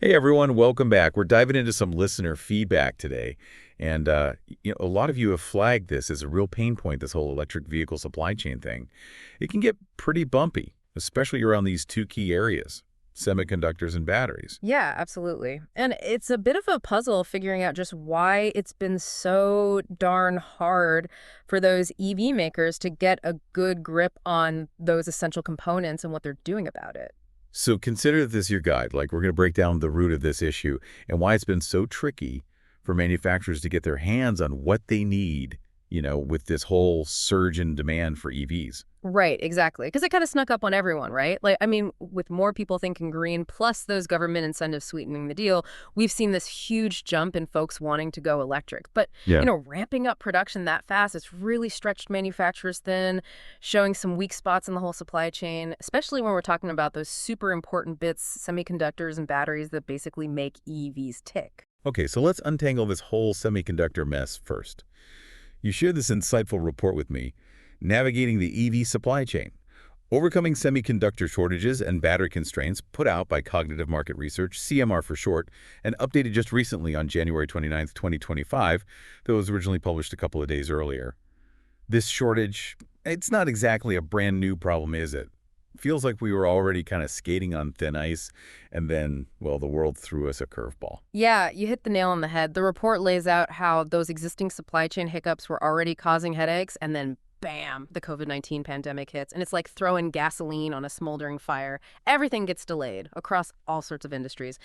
Hey everyone, welcome back. We're diving into some listener feedback today. And a lot of you have flagged this as a real pain point, this whole electric vehicle supply chain thing. It can get pretty bumpy, especially around these two key areas, semiconductors and batteries. Yeah, absolutely. And it's a bit of a puzzle figuring out just why it's been so darn hard for those EV makers to get a good grip on those essential components and what they're doing about it. So consider this your guide. Like, we're going to break down the root of this issue and why it's been so tricky for manufacturers to get their hands on what they need, with this whole surge in demand for EVs. Right, exactly. Because it kind of snuck up on everyone, right? Like, I mean, with more people thinking green, plus those government incentives sweetening the deal, we've seen this huge jump in folks wanting to go electric. But, Yeah. ramping up production that fast, it's really stretched manufacturers thin, showing some weak spots in the whole supply chain, especially when we're talking about those super important bits, semiconductors and batteries that basically make EVs tick. Okay, so let's untangle this whole semiconductor mess first. You shared this insightful report with me, Navigating the EV Supply Chain, Overcoming Semiconductor Shortages and Battery Constraints, put out by Cognitive Market Research, CMR for short, and updated just recently on January 29th, 2025, though it was originally published a couple of days earlier. This shortage, it's not exactly a brand new problem, is it? Feels like we were already kind of skating on thin ice, and then, well, the world threw us a curveball. Yeah, you hit the nail on the head. The report lays out how those existing supply chain hiccups were already causing headaches, and then bam, the COVID-19 pandemic hits. And it's like throwing gasoline on a smoldering fire. Everything gets delayed across all sorts of industries.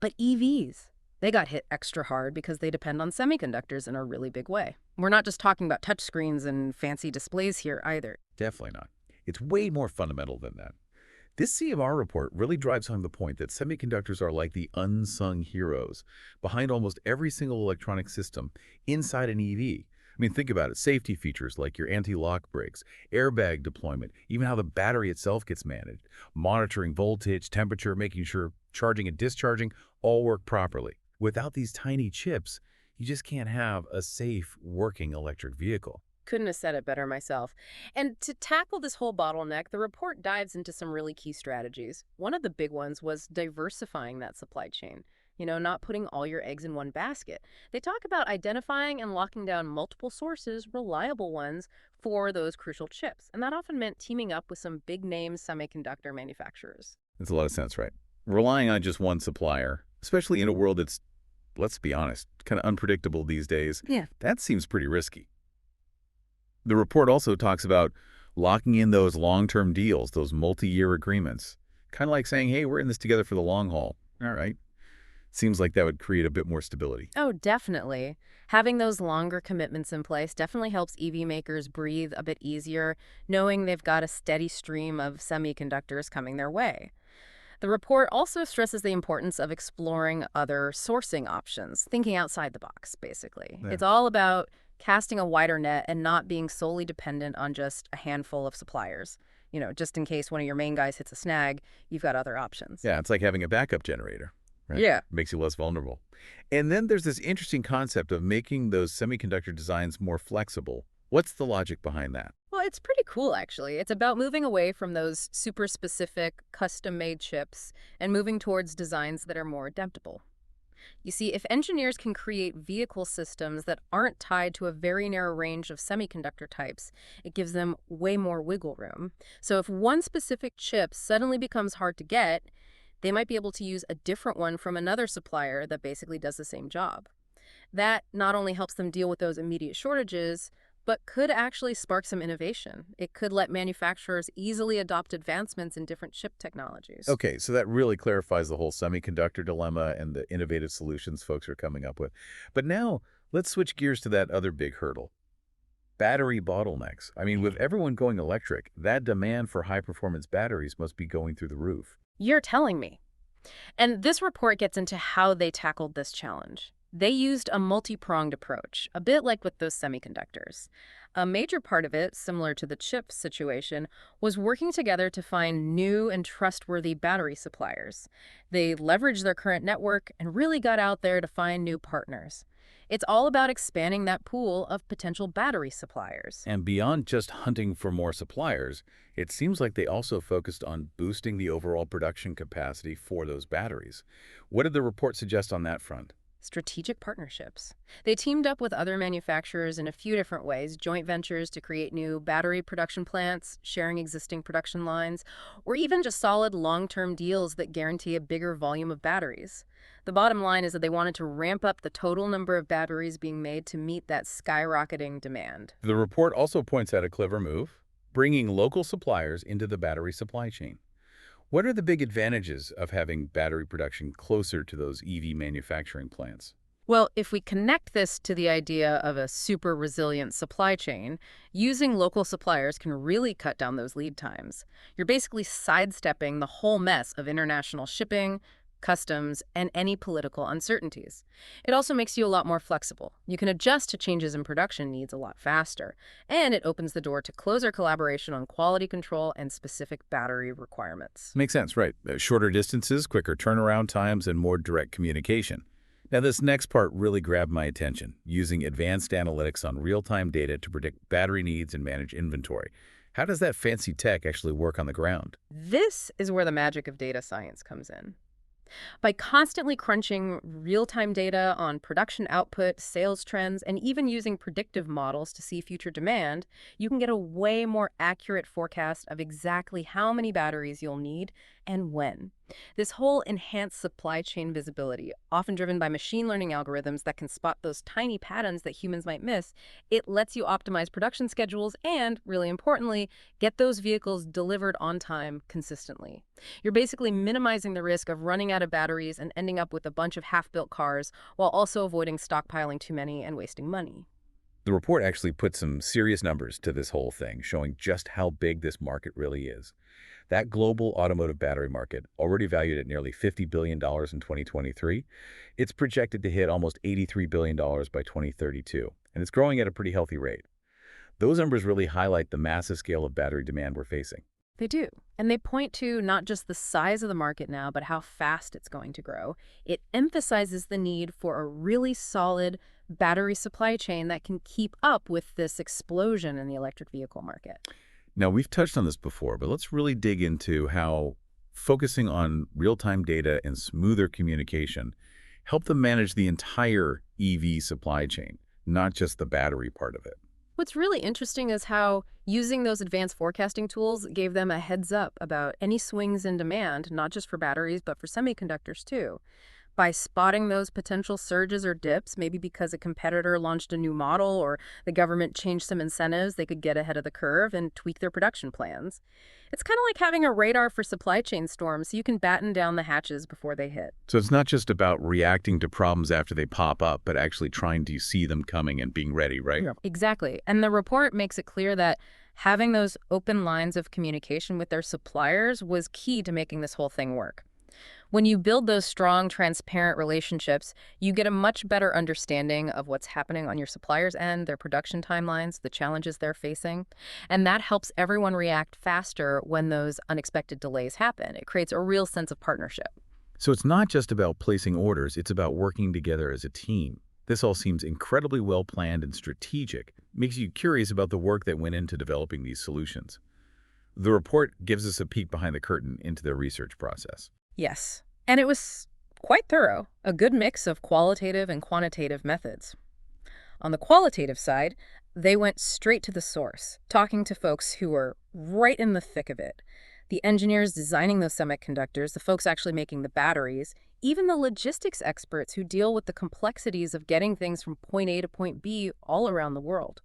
But EVs, they got hit extra hard because they depend on semiconductors in a really big way. We're not just talking about touchscreens and fancy displays here either. Definitely not. It's way more fundamental than that. This CMR report really drives home the point that semiconductors are like the unsung heroes behind almost every single electronic system inside an EV. I mean, think about it. Safety features like your anti-lock brakes, airbag deployment, even how the battery itself gets managed, monitoring voltage, temperature, making sure charging and discharging all work properly. Without these tiny chips, you just can't have a safe, working electric vehicle. Couldn't have said it better myself. And to tackle this whole bottleneck, the report dives into some really key strategies. One of the big ones was diversifying that supply chain. Not putting all your eggs in one basket. They talk about identifying and locking down multiple sources, reliable ones, for those crucial chips. And that often meant teaming up with some big name semiconductor manufacturers. Makes a lot of sense, right? Relying on just one supplier, especially in a world that's, let's be honest, kind of unpredictable these days, Yeah. that seems pretty risky. The report also talks about locking in those long-term deals, those multi-year agreements. Kind of like saying, hey, we're in this together for the long haul. All right. Seems like that would create a bit more stability. Oh, definitely. Having those longer commitments in place definitely helps EV makers breathe a bit easier, knowing they've got a steady stream of semiconductors coming their way. The report also stresses the importance of exploring other sourcing options, thinking outside the box, basically. Yeah. It's all about casting a wider net and not being solely dependent on just a handful of suppliers. Just in case one of your main guys hits a snag, you've got other options. Yeah, it's like having a backup generator, right? Yeah. Makes you less vulnerable. And then there's this interesting concept of making those semiconductor designs more flexible. What's the logic behind that? Well, it's pretty cool, actually. It's about moving away from those super specific, custom made chips and moving towards designs that are more adaptable. You see, if engineers can create vehicle systems that aren't tied to a very narrow range of semiconductor types, it gives them way more wiggle room. So if one specific chip suddenly becomes hard to get, they might be able to use a different one from another supplier that basically does the same job. That not only helps them deal with those immediate shortages, but could actually spark some innovation. It could let manufacturers easily adopt advancements in different chip technologies. Okay, so that really clarifies the whole semiconductor dilemma and the innovative solutions folks are coming up with. But now, let's switch gears to that other big hurdle, battery bottlenecks. I mean, with everyone going electric, that demand for high-performance batteries must be going through the roof. You're telling me. And this report gets into how they tackled this challenge. They used a multi-pronged approach, a bit like with those semiconductors. A major part of it, similar to the chip situation, was working together to find new and trustworthy battery suppliers. They leveraged their current network and really got out there to find new partners. It's all about expanding that pool of potential battery suppliers. And beyond just hunting for more suppliers, it seems like they also focused on boosting the overall production capacity for those batteries. What did the report suggest on that front? Strategic partnerships. They teamed up with other manufacturers in a few different ways, joint ventures to create new battery production plants, sharing existing production lines, or even just solid long-term deals that guarantee a bigger volume of batteries. The bottom line is that they wanted to ramp up the total number of batteries being made to meet that skyrocketing demand. The report also points out a clever move, bringing local suppliers into the battery supply chain. What are the big advantages of having battery production closer to those EV manufacturing plants? Well, if we connect this to the idea of a super resilient supply chain, using local suppliers can really cut down those lead times. You're basically sidestepping the whole mess of international shipping, customs, and any political uncertainties. It also makes you a lot more flexible. You can adjust to changes in production needs a lot faster, and it opens the door to closer collaboration on quality control and specific battery requirements. Makes sense, right? Shorter distances, quicker turnaround times, and more direct communication. Now, this next part really grabbed my attention, using advanced analytics on real-time data to predict battery needs and manage inventory. How does that fancy tech actually work on the ground? This is where the magic of data science comes in. By constantly crunching real-time data on production output, sales trends, and even using predictive models to see future demand, you can get a way more accurate forecast of exactly how many batteries you'll need and when. This whole enhanced supply chain visibility, often driven by machine learning algorithms that can spot those tiny patterns that humans might miss, it lets you optimize production schedules and, really importantly, get those vehicles delivered on time consistently. You're basically minimizing the risk of running out of batteries and ending up with a bunch of half-built cars while also avoiding stockpiling too many and wasting money. The report actually put some serious numbers to this whole thing, showing just how big this market really is. That global automotive battery market, already valued at nearly $50 billion in 2023, it's projected to hit almost $83 billion by 2032, and it's growing at a pretty healthy rate. Those numbers really highlight the massive scale of battery demand we're facing. They do. And they point to not just the size of the market now, but how fast it's going to grow. It emphasizes the need for a really solid battery supply chain that can keep up with this explosion in the electric vehicle market. Now, we've touched on this before, but let's really dig into how focusing on real-time data and smoother communication help them manage the entire EV supply chain, not just the battery part of it. What's really interesting is how using those advanced forecasting tools gave them a heads up about any swings in demand, not just for batteries, but for semiconductors too. By spotting those potential surges or dips, maybe because a competitor launched a new model or the government changed some incentives, they could get ahead of the curve and tweak their production plans. It's kind of like having a radar for supply chain storms so you can batten down the hatches before they hit. So it's not just about reacting to problems after they pop up, but actually trying to see them coming and being ready, right? Yeah. Exactly. And the report makes it clear that having those open lines of communication with their suppliers was key to making this whole thing work. When you build those strong, transparent relationships, you get a much better understanding of what's happening on your suppliers' end, their production timelines, the challenges they're facing. And that helps everyone react faster when those unexpected delays happen. It creates a real sense of partnership. So it's not just about placing orders, it's about working together as a team. This all seems incredibly well planned and strategic. Makes you curious about the work that went into developing these solutions. The report gives us a peek behind the curtain into their research process. Yes, and it was quite thorough, a good mix of qualitative and quantitative methods. On the qualitative side, they went straight to the source, talking to folks who were right in the thick of it. The engineers designing those semiconductors, the folks actually making the batteries, even the logistics experts who deal with the complexities of getting things from point A to point B all around the world.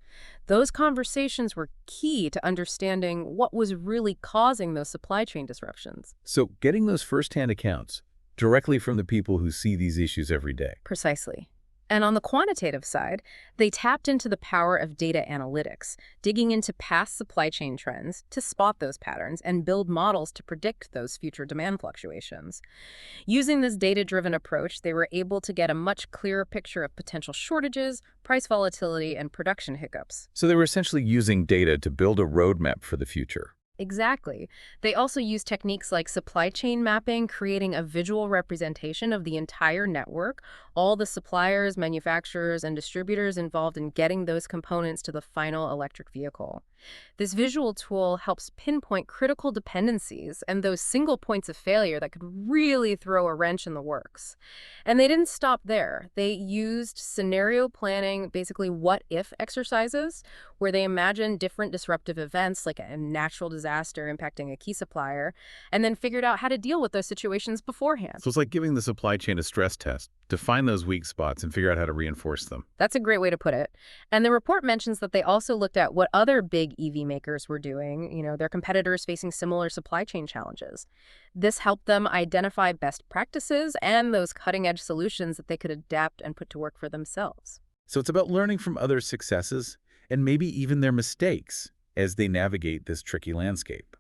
Those conversations were key to understanding what was really causing those supply chain disruptions. So getting those firsthand accounts directly from the people who see these issues every day. Precisely. And on the quantitative side, they tapped into the power of data analytics, digging into past supply chain trends to spot those patterns and build models to predict those future demand fluctuations. Using this data-driven approach, they were able to get a much clearer picture of potential shortages, price volatility, and production hiccups. So they were essentially using data to build a roadmap for the future. Exactly. They also use techniques like supply chain mapping, creating a visual representation of the entire network, all the suppliers, manufacturers, and distributors involved in getting those components to the final electric vehicle. This visual tool helps pinpoint critical dependencies and those single points of failure that could really throw a wrench in the works. And they didn't stop there. They used scenario planning, basically what-if exercises, where they imagined different disruptive events like a natural disaster impacting a key supplier, and then figured out how to deal with those situations beforehand. So it's like giving the supply chain a stress test to find those weak spots and figure out how to reinforce them. That's a great way to put it. And the report mentions that they also looked at what other big EV makers were doing, their competitors facing similar supply chain challenges. This helped them identify best practices and those cutting-edge solutions that they could adapt and put to work for themselves. So it's about learning from others' successes and maybe even their mistakes as they navigate this tricky landscape.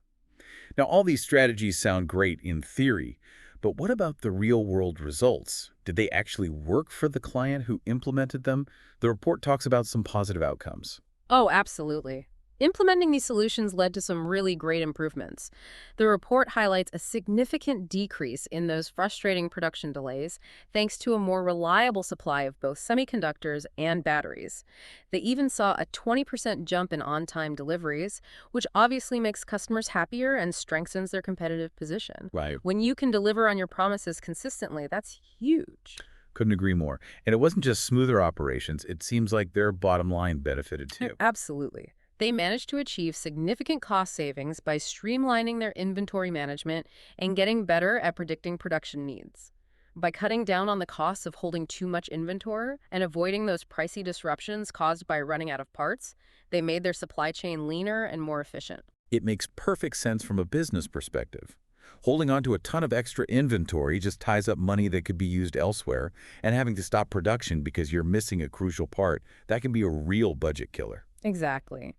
Now, all these strategies sound great in theory, but what about the real-world results? Did they actually work for the client who implemented them? The report talks about some positive outcomes. Oh, absolutely. Implementing these solutions led to some really great improvements. The report highlights a significant decrease in those frustrating production delays thanks to a more reliable supply of both semiconductors and batteries. They even saw a 20% jump in on-time deliveries, which obviously makes customers happier and strengthens their competitive position. Right. When you can deliver on your promises consistently, that's huge. Couldn't agree more. And it wasn't just smoother operations. It seems like their bottom line benefited too. Absolutely. They managed to achieve significant cost savings by streamlining their inventory management and getting better at predicting production needs. By cutting down on the costs of holding too much inventory and avoiding those pricey disruptions caused by running out of parts, they made their supply chain leaner and more efficient. It makes perfect sense from a business perspective. Holding on to a ton of extra inventory just ties up money that could be used elsewhere, and having to stop production because you're missing a crucial part, that can be a real budget killer. Exactly.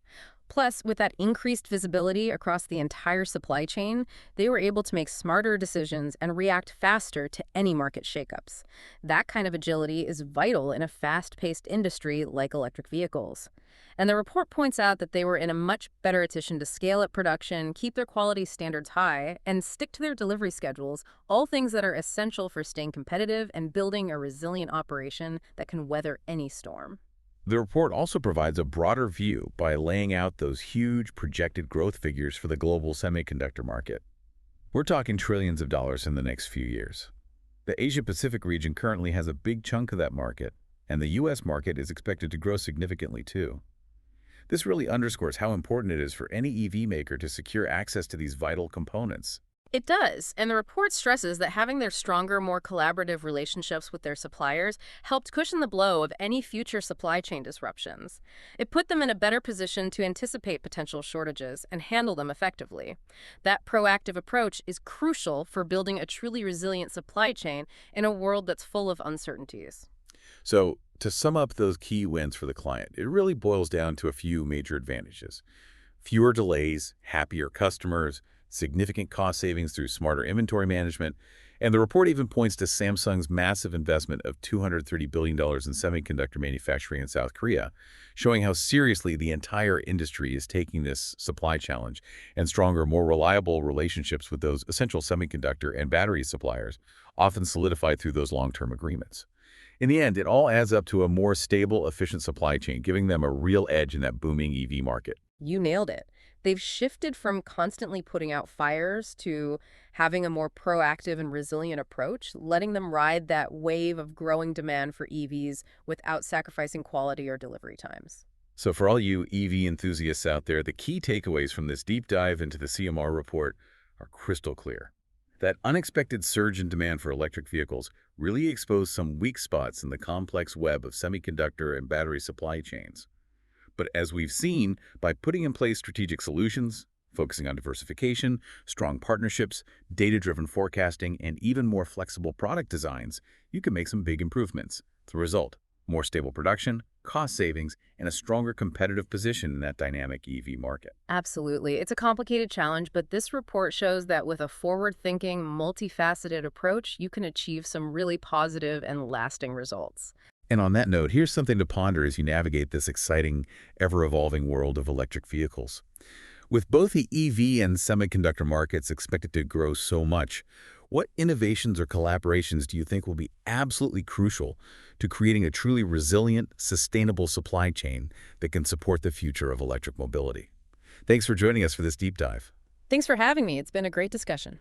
Plus, with that increased visibility across the entire supply chain, they were able to make smarter decisions and react faster to any market shakeups. That kind of agility is vital in a fast-paced industry like electric vehicles. And the report points out that they were in a much better position to scale up production, keep their quality standards high, and stick to their delivery schedules, all things that are essential for staying competitive and building a resilient operation that can weather any storm. The report also provides a broader view by laying out those huge projected growth figures for the global semiconductor market. We're talking trillions of dollars in the next few years. The Asia-Pacific region currently has a big chunk of that market, and the U.S. market is expected to grow significantly too. This really underscores how important it is for any EV maker to secure access to these vital components. It does, and the report stresses that having their stronger, more collaborative relationships with their suppliers helped cushion the blow of any future supply chain disruptions. It put them in a better position to anticipate potential shortages and handle them effectively. That proactive approach is crucial for building a truly resilient supply chain in a world that's full of uncertainties. So, to sum up those key wins for the client, it really boils down to a few major advantages. Fewer delays, happier customers, significant cost savings through smarter inventory management, and the report even points to Samsung's massive investment of $230 billion in semiconductor manufacturing in South Korea, showing how seriously the entire industry is taking this supply challenge, and stronger, more reliable relationships with those essential semiconductor and battery suppliers, often solidified through those long-term agreements. In the end, it all adds up to a more stable, efficient supply chain, giving them a real edge in that booming EV market. You nailed it. They've shifted from constantly putting out fires to having a more proactive and resilient approach, letting them ride that wave of growing demand for EVs without sacrificing quality or delivery times. So for all you EV enthusiasts out there, the key takeaways from this deep dive into the CMR report are crystal clear. That unexpected surge in demand for electric vehicles really exposed some weak spots in the complex web of semiconductor and battery supply chains. But as we've seen, by putting in place strategic solutions, focusing on diversification, strong partnerships, data-driven forecasting, and even more flexible product designs, you can make some big improvements. The result, more stable production, cost savings, and a stronger competitive position in that dynamic EV market. Absolutely. It's a complicated challenge, but this report shows that with a forward-thinking, multifaceted approach, you can achieve some really positive and lasting results. And on that note, here's something to ponder as you navigate this exciting, ever-evolving world of electric vehicles. With both the EV and semiconductor markets expected to grow so much, what innovations or collaborations do you think will be absolutely crucial to creating a truly resilient, sustainable supply chain that can support the future of electric mobility? Thanks for joining us for this deep dive. Thanks for having me. It's been a great discussion.